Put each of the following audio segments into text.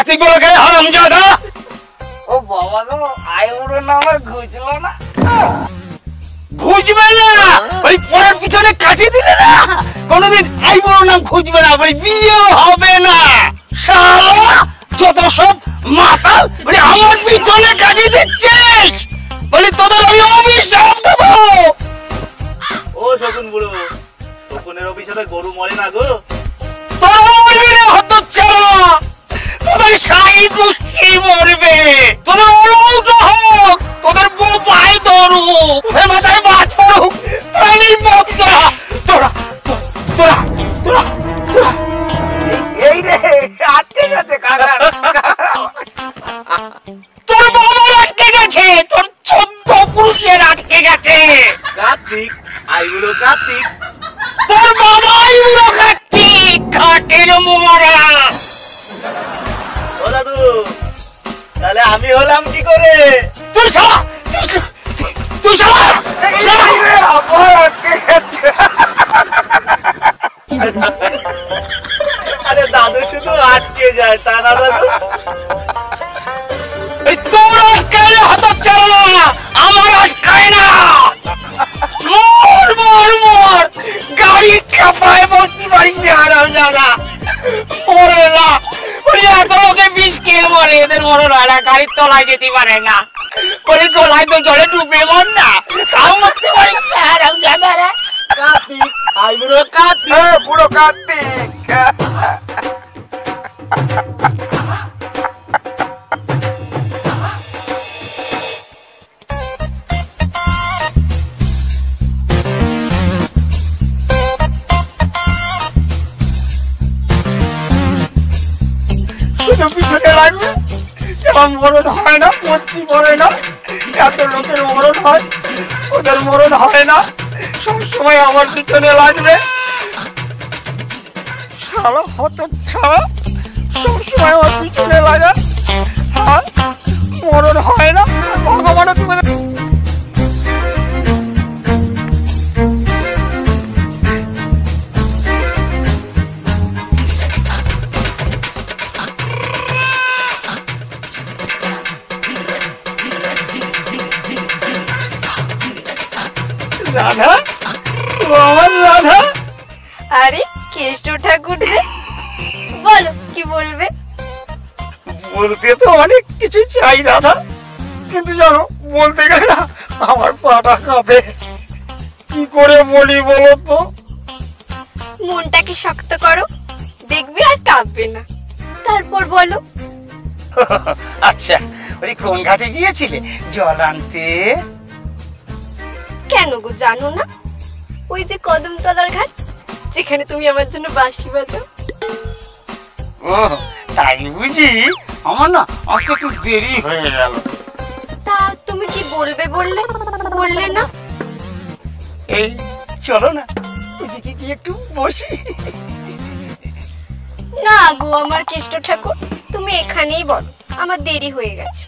কার্তিকগুলো কে হারামজাদা? ও বাবা গো, আইবুড়ো না আমার ঘুচলো না। খুঁজবে না, ওই পরের পিছনে কাটিয়ে দিলে না কোনোদিন আইবুড়ো নাম খুঁজবে না, বলি বিয়ে হবে না। শালা যত সব মাতাল বলি আমার পিছনে কাটিয়ে দিচ্ছিস, বলি তোদের ওই অভিশাপ দেবো। ও শকুন বুড়ো, শকুনের অভিশাপে গরু মরে না গো। তোরা মরবি না হতচ্ছাড়া, তোদের সাই গোষ্ঠী মরবে, তোদের উল্টো হোক, তোদের বউ পাই ধরুক, তোদের মাথায় বাজ পড়ুক, তোরা নির্বংশা। তোরা তোরা তোরা তোরা এই রে আটকে গেছে কাকা। তোর বাবার আটকে গেছে, তোর 14 পুরুষের আটকে গেছে। কার্তিক, আইবুড়ো কার্তিক, তোর বাবাই বুড়ো কার্তিক, ঘাটের মোরা। ও দাদু, তাহলে আমি হলাম কি করে? তুই শালা, তুই শালা, শালা। আমার আটকে গেছে। আরে দাদু শুধু আটকে যায় তা না দাদু? তোর আটকায় না হতচ্ছাড়া, আমার আটকায় না। মর মর মর, গাড়ি চাপায় বলতে পারিস না হারামজাদা। মরে না, বলি এত লোকে বিষ খেয়ে মরে, এদের মরণ হয় না, গাড়ির তলায় যেতে পারে না, বলি গলায় তো জলে ডুবে মর না, তাও মরতে পারিস না হারামজাদা রে। কার্তিক, আইবুড়ো কার্তিক, বুড়ো কার্তিক। শুধু পিছনে লাগবে, এবার মরণ হয় না, মস্তি পড়ে না, এত লোকের মরণ হয়, ওদের মরণ হয় না, সবসময় আমার পিছনে লাগবে। শালা হতচ্ছাড়া, সবসময় আমার পিছনে লাগা, হ্যাঁ মরণ হয় না, ভগবানও তুমি। রাধা, ও আমার রাধা। আরে কেষ্ট ঠাকুর যে, বলো কি বলবে? বলতে তো অনেক কিছু চাই রাধা, কিন্তু জানো বলতে গেলে না আমার পাটা কাঁপে, কি করে বলি বলো তো? মনটাকে শক্ত করো, দেখবি আর কাঁপবে না, তারপর বলো। আচ্ছা, ওই কোন ঘাটে গিয়েছিলে জল আনতে? কেন গো জানো না? ওই যে কদমতলার ঘাট, যেখানে তুমি আমার জন্য বাঁশি বাজাও। ও তাই বুঝি? আমার না আসতে একটু দেরি হয়ে গেল। তা তুমি কি বলবে বললে, বললে না? এই চলো না ওইদিকে গিয়ে একটু বসি। না গো আমার কেষ্ট ঠাকুর, তুমি এখানেই বলো, আমার দেরি হয়ে গেছে।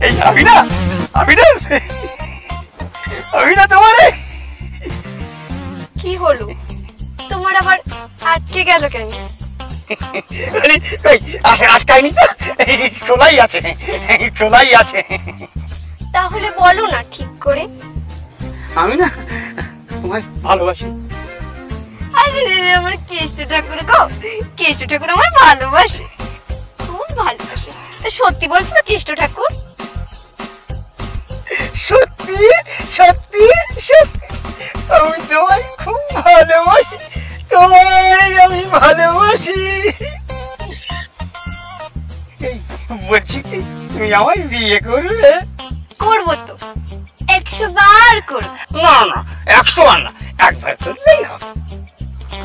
এই আমি না তোমার। কি হলো তোমার, আবার আটকে গেল কেন? আটকায়নি তো, খোলাই আছে, খোলাই আছে। তাহলে বলো না ঠিক করে। আমি না তোমায় ভালোবাসি। আরে আমার কেষ্ট ঠাকুর গো, কেষ্ট ঠাকুর আমার ভালোবাসে, খুব ভালোবাসে। সত্যি বলছো তো কেষ্ট ঠাকুর? সত্যি সত্যি সত্যি, আমি তোমায় খুব ভালোবাসি, তোমায় আমি ভালোবাসি। বলছি কি তুমি আমায় বিয়ে করবে? করবো তো, 100 বার বার করো। না না 100 বার না, একবার করলেই হবে।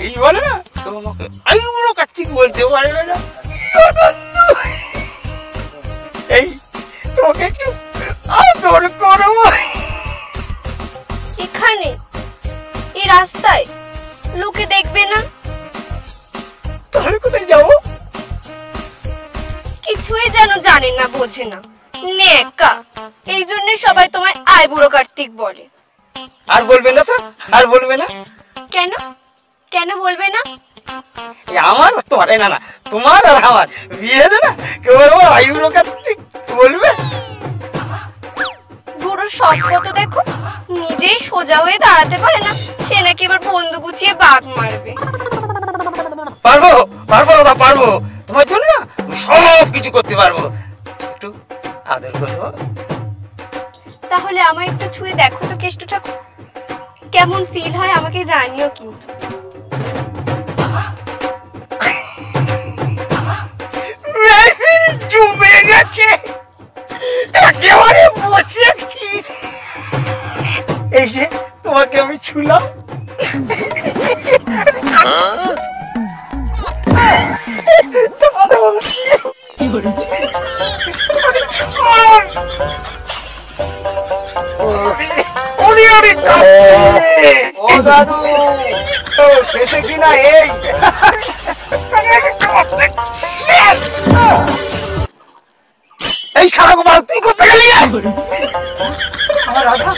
এই বলে না তোমাকে আইবুড়ো কার্তিক বলতে পারবে না, আনন্দ। এই তোমাকে একটু আদর করবো। এখানে এই রাস্তায় লোকে দেখবে না? তাহলে কোথায় যাবো? কিছুই যেন জানে না, বোঝে না, নেকা। এই জন্য সবাই তোমায় আইবুড়ো কার্তিক বলে। আর বলবে না তো, আর বলবে না। কেন কেন বলবে না? এই আমার আর তোমার, এই না না তোমার আর আমার বিয়ে হলে না কেউ আমার আইবুড়ো কার্তিক বলবে। বুড়ো সব কত দেখো, নিজেই সোজা হয়ে দাঁড়াতে পারে না, সে নাকি এবার বন্দুক গুছিয়ে বাঘ মারবে। পারবো পারবো দাদা, পারবো। তোমার জন্য না আমি সব কিছু করতে পারবো। একটু আদর করবো। তাহলে আমায় একটু ছুঁয়ে দেখো তো কেষ্ট ঠাকুর, কেমন ফিল হয় আমাকে জানিও কিন্তু। মেহফিল জমে গেছে একেবারে বসে ক্ষীর। এই যে তোমাকে আমি ছুলাম, তোমাকে বলছি ও দাদু, তো শেষে কিনা এই এই সারা গোপাল তুই করতে গেলি? আমার রাধা,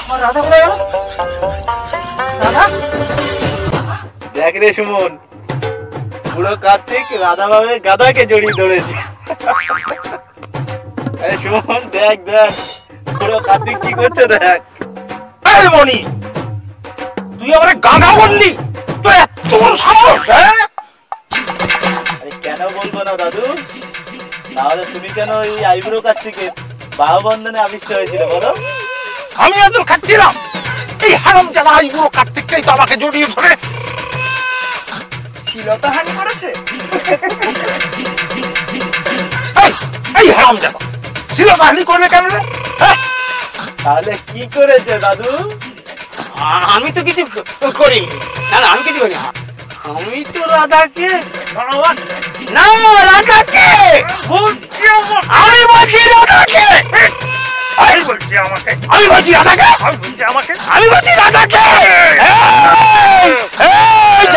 আমার রাধা কোথায় গেল? রাধা দেখ রে সুমন, বুড়ো কার্তিক রাধা ভাবে গাদাকে জড়িয়ে ধরেছে। আরে সুমন দেখ দেখ, বুড়ো কার্তিক কি করছে দেখ। এই মনি, তুই আমারে গাধা বললি? তো এত বড় সাহস? হ্যাঁ আরে কেন বলবো না দাদু, তাহলে তুমি কেন এই আইবুড়ো কার্তিকের বাহু বন্ধনে আবিষ্ট হয়েছিল বলো? আমি আদর খাচ্ছিলাম, এই হারামজাদা আইবুড়ো কার্তিকটাই তো আমাকে জড়িয়ে ধরে শ্লীলতাহানি করেছে। এই হারামজাদা শ্লীলতাহানি করবে কেন রে? তাহলে কি করেছে দাদু? আমি তো কিছু করিনি। না না আমি কিছু করিনি। আমি তো রাধাকে, না রাধাকে বলছি, আমি বলছি রাধাকে, আমি বলছি আমাকে, আমি বলছি রাধাকে, আমি বলছি আমাকে, আমি বলছি রাধাকে। এই, এই,